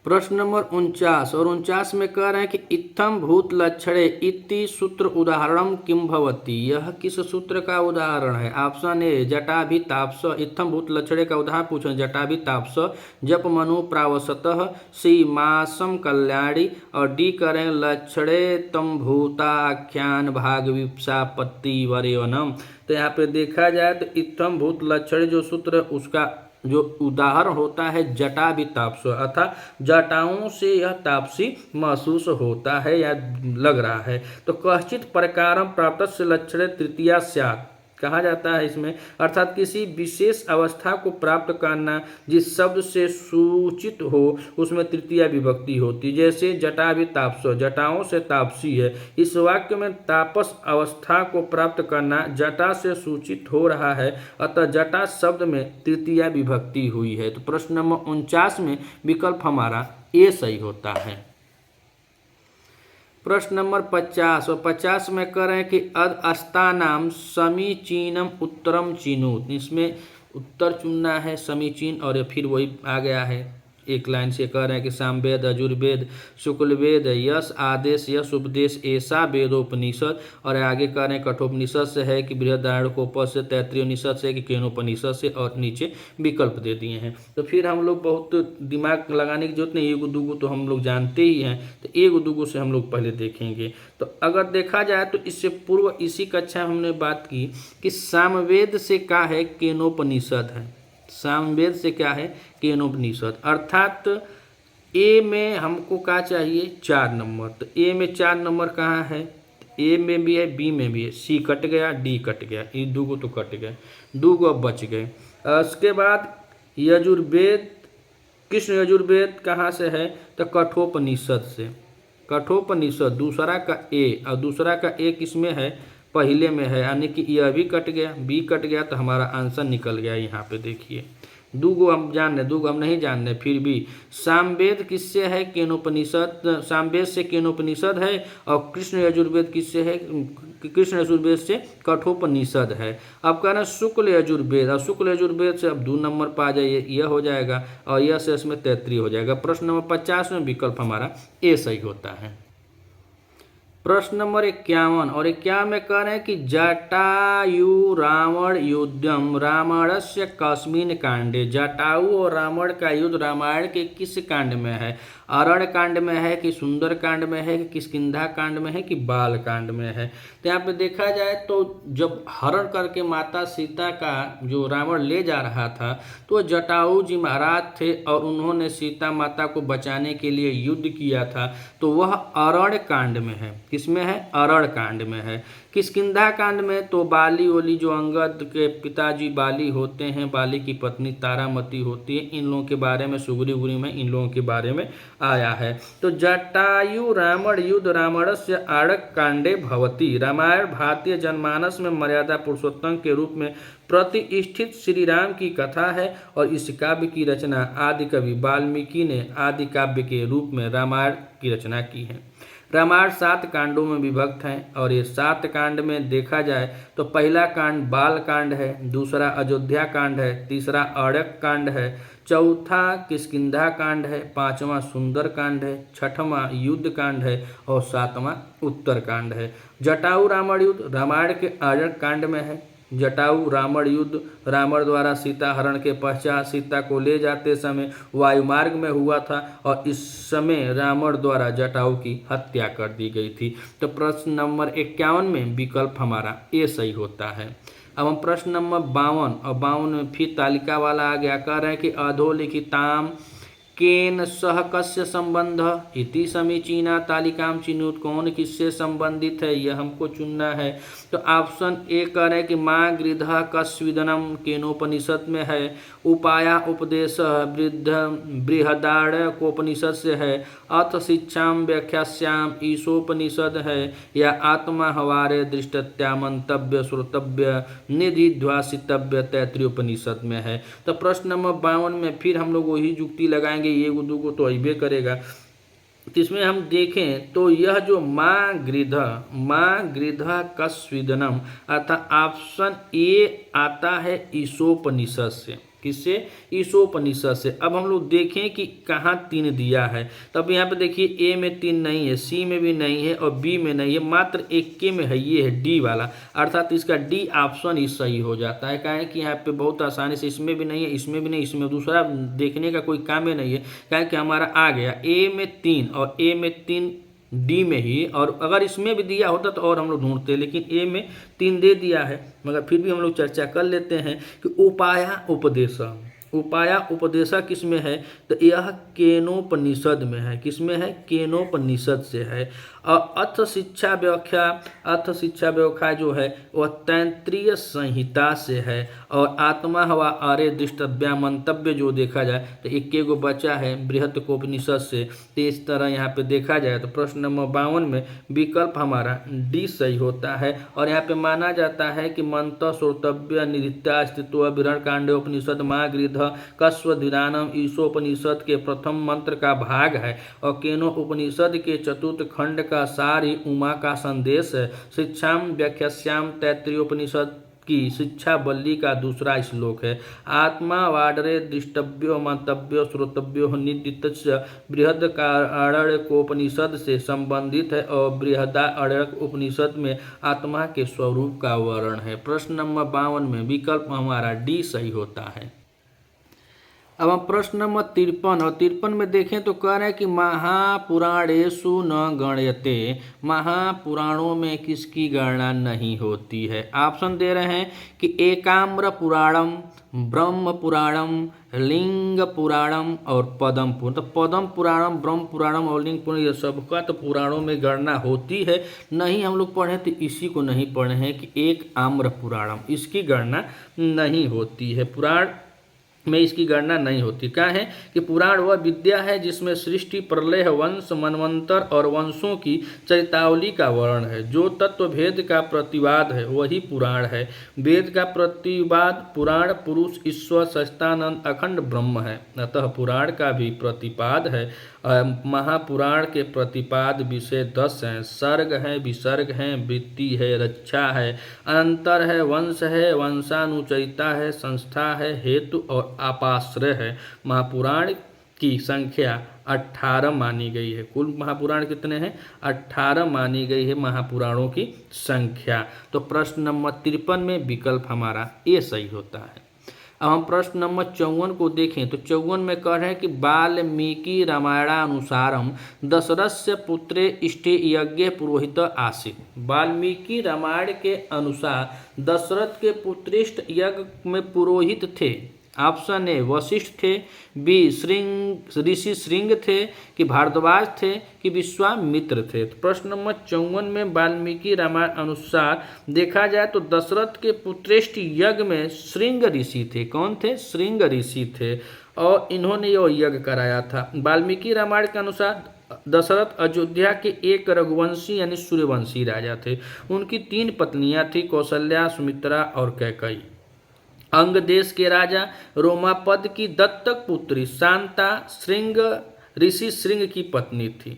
प्रश्न नंबर 49, और 49 में कह रहे हैं कि इत्थम भूत लक्षणे इति सूत्र उदाहरणम किम भवति। यह किस सूत्र का उदाहरण है। ऑप्शन ए जटाभिताप्स, इत्थम भूत लक्षणे का उदाहरण पूछे जटाभिताप्स जप मनु प्रावसतः, सी मासम कल्याणी, और डी करें लक्षणे तम भूताख्यान भाग विप्सापत्ति वरेवनम। तो यहाँ पे देखा जाए तो इत्थम भूत लक्षणे जो सूत्र उसका जो उदाहरण होता है जटाभिताप्स, अर्थात जटाओं से यह तापसी महसूस होता है या लग रहा है। तो कश्चित प्रकारम प्राप्त लक्षणे तृतीया स्यात् कहा जाता है इसमें, अर्थात किसी विशेष अवस्था को प्राप्त करना जिस शब्द से सूचित हो उसमें तृतीया विभक्ति होती। जैसे जटाभिताप्स जटाओं से तापसी है, इस वाक्य में तापस अवस्था को प्राप्त करना जटा से सूचित हो रहा है, अतः जटा शब्द में तृतीया विभक्ति हुई है। तो प्रश्न नंबर 49 में विकल्प हमारा ए सही होता है। प्रश्न नंबर 50, और 50 में कह रहे हैं कि अद अस्तानाम समीचीनम उत्तरम चीनूत। इसमें उत्तर चुनना है समीचीन, और फिर वही आ गया है एक लाइन से कह रहे हैं कि सामवेद अजुर्वेद शुक्लवेद यश आदेश यश उपदेश ऐसा वेदोपनिषद, और आगे कह रहे हैं कठोपनिषद से है कि बृहदारण्यकोपनिषद से, तैत्तिरीयोपनिषद से कि केनोपनिषद से, और नीचे विकल्प दे दिए हैं। तो फिर हम लोग बहुत दिमाग लगाने की जरूरत नहीं, एगो दूगो तो हम लोग जानते ही हैं, तो एगो दूगो से हम लोग पहले देखेंगे। तो अगर देखा जाए तो इससे पूर्व इसी कक्षा में हमने बात की कि सामवेद से क्या है, केनोपनिषद है। सामवेद से क्या है, केनोपनिषद, अर्थात ए में हमको क्या चाहिए 4 नंबर। तो ए में 4 नंबर कहाँ है, ए में भी है बी में भी है, सी कट गया डी कट गया, ये दूगो तो कट गए, दूगो अब बच गए। उसके बाद यजुर्वेद, कृष्ण यजुर्वेद कहाँ से है, तो कठोपनिषद से। कठोपनिषद दूसरा का ए, और दूसरा का ए किसमें है, पहले में है, यानी कि यह भी कट गया बी कट गया, तो हमारा आंसर निकल गया। यहाँ पे देखिए दूगो हम जान रहे, दूगो हम नहीं जान रहे, फिर भी सामवेद किससे है, केनोपनिषद, सामवेद से केनोपनिषद है, और कृष्ण यजुर्वेद किससे है, कृष्ण यजुर्वेद से कठोपनिषद है। अब कह रहे हैं शुक्ल यजुर्वेद, और शुक्ल यजुर्वेद से अब 2 नंबर पा जाइए, यह हो जाएगा, और यह से इसमें 33 हो जाएगा। प्रश्न नंबर 50 में विकल्प हमारा ए सही होता है। प्रश्न नंबर 51, और 51 में कह रहे हैं कि जटायु रावण युद्धम रामायणस्य कस्मिन् कांडे। जटायु और रावण का युद्ध रामायण के किस कांड में है, अरण्य कांड में है कि सुंदर कांड में है कि किष्किंधा कांड में है कि बाल कांड में है। तो यहाँ पे देखा जाए तो जब हरण करके माता सीता का जो रावण ले जा रहा था तो जटायु जी महाराज थे, और उन्होंने सीता माता को बचाने के लिए युद्ध किया था, तो वह अरण्य कांड में है। किसमें है, अरण्य कांड में है। किष्किंधा कांड में तो बाली ओली जो अंगद के पिताजी बाली होते हैं, बाली की पत्नी तारामती होती है, इन लोगों के बारे में सुग्रीव गुरी में इन लोगों के बारे में आया है। तो जटायु रावण युद्ध रामायणस्य आरण्यक कांडे भवति। रामायण भारतीय जनमानस में मर्यादा पुरुषोत्तम के रूप में प्रतिष्ठित श्री राम की कथा है, और इस काव्य की रचना आदि कवि वाल्मीकि ने आदि काव्य के रूप में रामायण की रचना की है। रामायण 7 कांडों में विभक्त है, और ये 7 कांड में देखा जाए तो पहला कांड बाल कांड है, दूसरा अयोध्या कांड है, तीसरा अरण्यक कांड है, चौथा किष्किंधा कांड है, 5वां सुंदर कांड है, 6वां युद्ध कांड है, और 7वां उत्तर कांड है। जटायु रावण युद्ध रामायण के अरण्यक कांड में है, जटायु रावण युद्ध, रावण द्वारा सीता हरण के पश्चात सीता को ले जाते समय वायुमार्ग में हुआ था और इस समय रावण द्वारा जटायु की हत्या कर दी गई थी। तो प्रश्न नंबर 51 में विकल्प हमारा ए सही होता है। अब हम प्रश्न नंबर 52 और 52 में फिर तालिका वाला आ गया। कह रहे हैं कि अधोलिखिताम केन सह कस्य संबंध इति समीचीना तालिकाम चिन्हुत, कौन किससे संबंधित है यह हमको चुनना है। तो ऑप्शन ए कह रहे हैं कि माँ गृध कस्विदनम केनोपनिषद में है, उपाया उपदेश बृहदारण्यकोपनिषद से है, अथ शिक्षाम व्याख्यास्याम ईशोपनिषद है, या आत्मा हवारे दृष्टत्या मंतव्य श्रोतव्य निधिध्वासितव्य तैत्तिरीयोपनिषद में है। तो प्रश्न नंबर 52 में फिर हम लोग वही जुक्ति लगाएंगे, ये दो को तो अइबे करेगा। इसमें हम देखें तो यह जो माँ गृध कस्विदनम अर्थात ऑप्शन ए आता है ईशोपनिषद से। किससे? ईशोपनिषद से। अब हम लोग देखें कि कहाँ 3 दिया है। तब यहाँ पे देखिए ए में 3 नहीं है, सी में भी नहीं है और बी में नहीं है, मात्र एक के में है, ये है डी वाला। अर्थात इसका डी ऑप्शन ही सही हो जाता है। काहे कि यहाँ पे बहुत आसानी से इसमें भी नहीं है, इसमें भी नहीं, इसमें दूसरा देखने का कोई काम ही नहीं है। काहे कि हमारा आ गया ए में 3 और ए में 3 डी में ही, और अगर इसमें भी दिया होता तो और हम लोग ढूंढते, लेकिन ए में 3 दे दिया है। मगर फिर भी हम लोग चर्चा कर लेते हैं कि उपाया उपदेशा किस में है, तो यह केनोपनिषद में है। किस में है? केनोपनिषद से है। और अथ शिक्षा व्याख्या जो है वह तैत्तिरीय संहिता से है। और आत्मा हवा आर्य दृष्टव्या मंतव्य जो देखा जाए तो 21 बचा है बृहत्कोपनिषद से। तो इस तरह यहाँ पे देखा जाए तो प्रश्न नंबर 52 में विकल्प हमारा डी सही होता है। और यहाँ पे माना जाता है कि मंत्र श्रोतव्य निधित्या अस्तित्व विरण कांडोपनिषद माँ गृध कस्वधिरानम ईशोपनिषद के प्रथम मंत्र का भाग है और केनो उपनिषद के चतुर्थ खंड का सार ही उमा का संदेश है। शिक्षाम व्याख्यास्याम तैत्तिरीयोपनिषद की शिक्षा बल्ली का दूसरा श्लोक है। आत्मा वाडरे दृष्टव्यो मंतव्यो श्रोतव्यो निदित्य बृहदारण्यकोपनिषद से संबंधित है और बृहदारण्यकोपनिषद में आत्मा के स्वरूप का वर्णन है। प्रश्न नंबर 52 में विकल्प हमारा डी सही होता है। अब हम प्रश्न नंबर 53 और 53 में देखें तो कह रहे हैं कि महापुराणेषु न गण्यते, महापुराणों में किसकी गणना नहीं होती है। ऑप्शन दे रहे हैं कि एकाम्र पुराणम, ब्रह्म पुराणम, लिंग पुराणम और पद्म पुराण। तो पद्म पुराणम, ब्रह्म पुराणम और लिंग पुराण, ये सबका तो पुराणों में गणना होती है। नहीं हम लोग पढ़े तो इसी को नहीं पढ़े हैं कि एक आम्र पुराणम, इसकी गणना नहीं होती है। पुराण में इसकी गणना नहीं होती। क्या है कि पुराण वह विद्या है जिसमें सृष्टि, प्रलय, वंश, मनवंतर और वंशों की चरितावली का वर्णन है। जो तत्व भेद का प्रतिवाद है वही पुराण है। वेद का प्रतिवाद पुराण पुरुष ईश्वर सच्चिदानंद अखंड ब्रह्म है। अतः पुराण का भी प्रतिपाद है। महापुराण के प्रतिपाद विषय 10 हैं। सर्ग है, विसर्ग है, वृत्ति है, रक्षा है, अनंतर है, वंश है, वंशानुचरिता है, संस्था है, हेतु और आपाश्रय है। महापुराण की संख्या 18 मानी गई है। कुल महापुराण कितने हैं? 18 मानी गई है महापुराणों की संख्या। तो प्रश्न नंबर 53 में विकल्प हमारा ए सही होता है। अब हम प्रश्न नंबर 54 को देखें तो 54 में कह रहे हैं कि वाल्मीकि रामायणानुसारम दशरथस्य पुत्रे इष्टे यज्ञ पुरोहित आसीत्। वाल्मीकि रामायण के अनुसार दशरथ के पुत्रिष्ट यज्ञ में पुरोहित थे। ऑप्शन ए वशिष्ठ थे, बी ऋषि श्रृंग थे, कि भारद्वाज थे, कि विश्वामित्र थे। तो प्रश्न नंबर 54 में वाल्मीकि रामायण अनुसार देखा जाए तो दशरथ के पुत्रेष्ठ यज्ञ में श्रृंग ऋषि थे। कौन थे? श्रृंग ऋषि थे और इन्होंने यह यज्ञ कराया था। वाल्मीकि रामायण के अनुसार दशरथ अयोध्या के एक रघुवंशी यानी सूर्यवंशी राजा थे। उनकी 3 पत्नियां थी, कौशल्या, सुमित्रा और कैकेयी। अंग देश के राजा रोमापद की दत्तक पुत्री शांता श्रृंग ऋषि श्रृंग की पत्नी थी।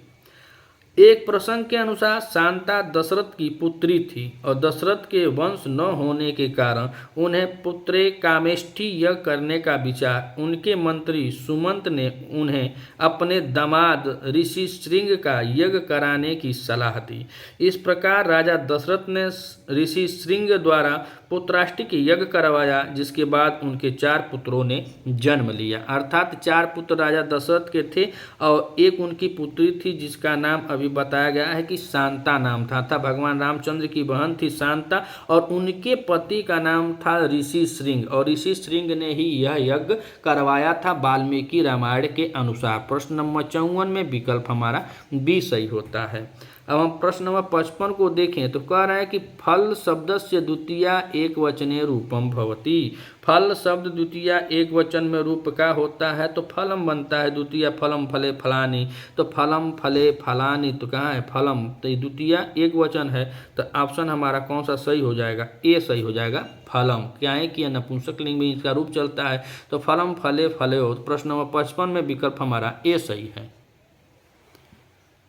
एक प्रसंग के अनुसार शांता दशरथ की पुत्री थी और दशरथ के वंश न होने के कारण उन्हें पुत्रे कामेष्ठी यज्ञ करने का विचार उनके मंत्री सुमंत ने उन्हें अपने दामाद ऋषि श्रृंग का यज्ञ कराने की सलाह दी। इस प्रकार राजा दशरथ ने ऋषि श्रृंग द्वारा पुत्राष्टिक यज्ञ करवाया, जिसके बाद उनके 4 पुत्रों ने जन्म लिया। अर्थात 4 पुत्र राजा दशरथ के थे और एक उनकी पुत्री थी जिसका नाम अभी बताया गया है कि शांता नाम था भगवान रामचंद्र की बहन थी शांता, और उनके पति का नाम था ऋषि श्रृंग, और ऋषि श्रृंग ने ही यह यज्ञ करवाया था वाल्मीकि रामायण के अनुसार। प्रश्न नंबर 54 में विकल्प हमारा बी सही होता है। अब हम प्रश्न नंबर 55 को देखें तो कह रहा है कि फल शब्दस्य द्वितीया एक वचने रूपम भवति। फल शब्द द्वितीया एक वचन में रूप का होता है तो फलम बनता है, द्वितीया फलम फले फलानी, तो फलम फले फलानी तो कहाँ है फलम, तो द्वितीया एक वचन है, तो ऑप्शन हमारा कौन सा सही हो जाएगा, ए सही हो जाएगा फलम। क्या है कि नपुंसक लिंग में इसका रूप चलता है तो फलम फले फले हो। प्रश्न नंबर 55 में विकल्प हमारा ए सही है।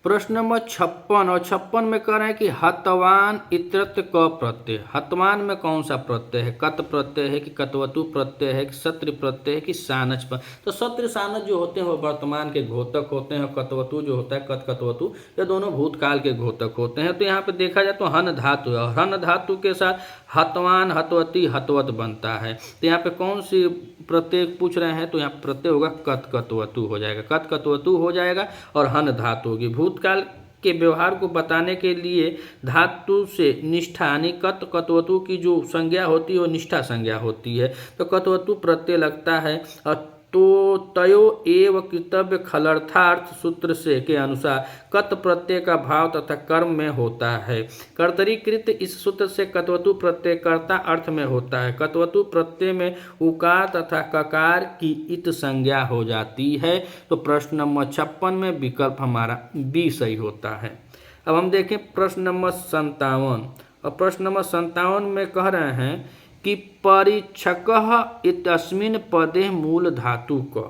प्रश्न नंबर 56 और 56 में कह रहे हैं कि हतवान इत्यत्र क प्रत्यय। हतवान में कौन सा प्रत्यय है, कत प्रत्यय है कि कतवतु प्रत्यय है कि सत्र प्रत्यय है कि सानच पर। तो सत्र सानच जो होते हैं वो वर्तमान के घोतक होते हैं, कतवतु जो होता है कत कतवतु ये दोनों भूतकाल के घोतक होते हैं। तो यहाँ पे देखा जाए तो हन धातु है और हन धातु के साथ हतवान हतवती हतवत बनता है। तो यहाँ पे कौन सी प्रत्यय पूछ रहे हैं, तो यहाँ प्रत्यय होगा कत कतवतु हो जाएगा, कत कतवतु हो जाएगा और हन धातु होगी। भूतकाल के व्यवहार को बताने के लिए धातु से निष्ठा यानी कत कतवतु की जो संज्ञा होती है वो निष्ठा संज्ञा होती है, तो कतवतु प्रत्यय लगता है। और तो तयो एव कर्तव्य खलर्थार्थ सूत्र से के अनुसार कत प्रत्यय का भाव तथा कर्म में होता है। कर्तरीकृत इस सूत्र से कतवतु प्रत्यय कर्ता अर्थ में होता है। कतवतु प्रत्यय में उकार तथा ककार की इत संज्ञा हो जाती है। तो प्रश्न नंबर 56 में विकल्प हमारा बी सही होता है। अब हम देखें प्रश्न नंबर 57 और प्रश्न नंबर 57 में कह रहे हैं कि परीक्षकः इत्यस्मिन् पदे मूल धातु क।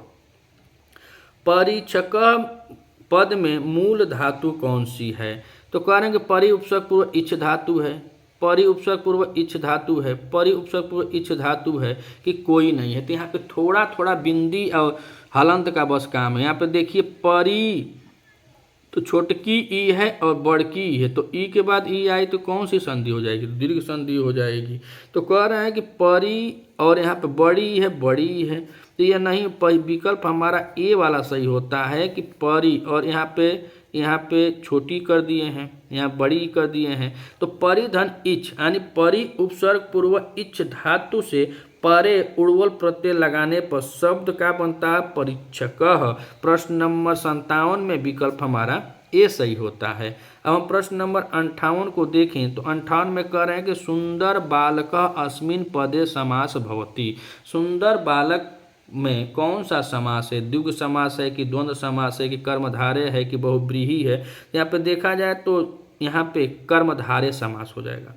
परीक्षकः पद में मूल धातु कौन सी है, तो कह रहे हैं कि परि उपसर्ग पूर्व इच्छ धातु है, परि उपसर्ग पूर्व इच्छ धातु है, परि उपसर्ग पूर्व इच्छ धातु है कि कोई नहीं है। तो यहाँ पे थोड़ा थोड़ा बिंदी और हलंत का बस काम है। यहाँ पे देखिए परि तो छोटकी ई है और बड़की ई है, तो ई के बाद ई आई तो कौन सी संधि हो जाएगी, दीर्घ संधि हो जाएगी। तो कह रहे हैं कि परी और यहाँ पे बड़ी है बड़ी है, तो यह नहीं, विकल्प हमारा ए वाला सही होता है कि परी और यहाँ पे छोटी कर दिए हैं, यहाँ बड़ी कर दिए हैं। तो परिधन इच्छ यानी परि उपसर्ग पूर्व इच्छ धातु से परे उर्वल प्रत्यय लगाने पर शब्द का बनता है परीक्षकः। प्रश्न नंबर 57 में विकल्प हमारा ए सही होता है। अब हम प्रश्न नंबर 58 को देखें तो 58 में कह रहे हैं कि सुंदर बालकः अस्मिन् पदे समास भवति। सुंदर बालक में कौन सा समास है, द्विगु समास है कि द्वंद्व समास है कि कर्मधारय है कि बहुव्रीहि है। यहाँ पे देखा जाए तो यहाँ पे कर्मधारय समास हो जाएगा।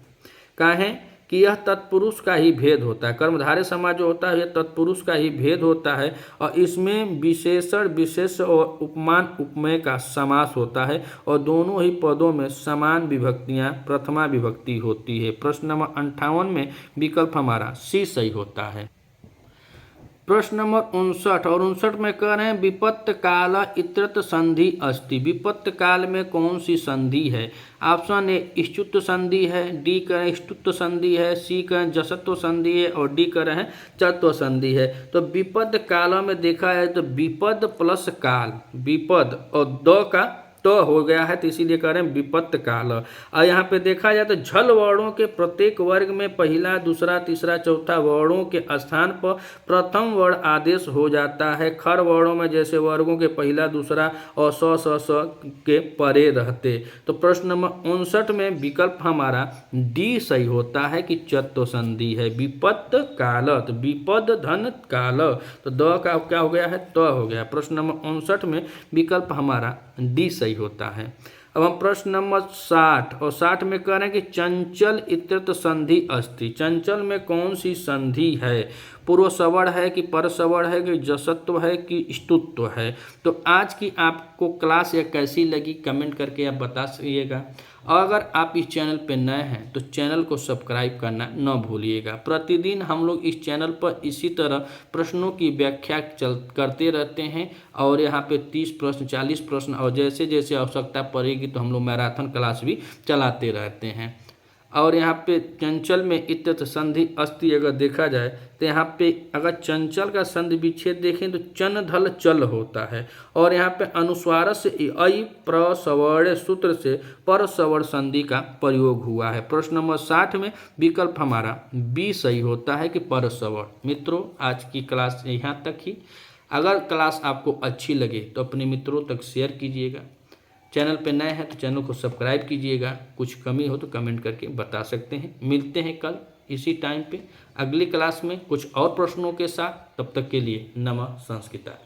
काहे कि यह तत्पुरुष का ही भेद होता है। कर्मधारय समास जो होता है यह तत्पुरुष का ही भेद होता है और इसमें विशेषण विशेष और उपमान उपमेय का समास होता है और दोनों ही पदों में समान विभक्तियां प्रथमा विभक्ति होती है। प्रश्न नंबर 58 में विकल्प हमारा सी सही होता है। प्रश्न नंबर 59 और 59 में कह रहे हैं विपत्त काल इत्रत्र संधि अस्ति। विपत्त काल में कौन सी संधि है, ऑप्शन ए इष्टुत्व संधि है, डी करें इष्टुत्व संधि है, सी करें जसत्व संधि है और डी करें चत्व संधि है। तो विपद काल में देखा है तो विपद प्लस काल, विपद और द का तो हो गया है तो इसीलिए कह रहे हैं विपत्त काल। और यहाँ पे देखा जाए तो झल वर्णों के प्रत्येक वर्ग में पहला दूसरा तीसरा चौथा वर्णों के स्थान पर प्रथम वर्ण आदेश हो जाता है। खर वर्णों में जैसे वर्गों के पहला दूसरा और स के परे रहते। तो प्रश्न नंबर 59 में विकल्प हमारा डी सही होता है कि चत्व संधि है विपत्त काल। तो विपद धन काल तो द का क्या हो गया है तो हो गया। प्रश्न नंबर 59 में विकल्प हमारा डी सही होता है। अब हम प्रश्न नंबर 60 और 60 में कह रहे हैं कि चंचल इत्यर्थ संधि अस्ति। चंचल में कौन सी संधि है? पूर्व सवर्ण है कि पर सवर्ण है कि जसत्व है कि स्तुत्व है? तो आज की आपको क्लास यह कैसी लगी कमेंट करके आप बता सकिएगा। और अगर आप इस चैनल पर नए हैं तो चैनल को सब्सक्राइब करना न भूलिएगा। प्रतिदिन हम लोग इस चैनल पर इसी तरह प्रश्नों की व्याख्या करते रहते हैं और यहाँ पे 30 प्रश्न 40 प्रश्न और जैसे जैसे आवश्यकता पड़ेगी तो हम लोग मैराथन क्लास भी चलाते रहते हैं। और यहाँ पे चंचल में इत्यर्थ संधि अस्ति अगर देखा जाए तो यहाँ पे अगर चंचल का संधि विच्छेद देखें तो चन धल चल होता है और यहाँ पे अनुस्वार से अई प्रसवर्ण सूत्र से पर सवर्ण संधि का प्रयोग हुआ है। प्रश्न नंबर 60 में विकल्प हमारा बी सही होता है कि पर सवर्ण। मित्रों आज की क्लास यहाँ तक ही। अगर क्लास आपको अच्छी लगे तो अपने मित्रों तक शेयर कीजिएगा। चैनल पे नए हैं तो चैनल को सब्सक्राइब कीजिएगा। कुछ कमी हो तो कमेंट करके बता सकते हैं। मिलते हैं कल इसी टाइम पे अगली क्लास में कुछ और प्रश्नों के साथ। तब तक के लिए नमः संस्कृता।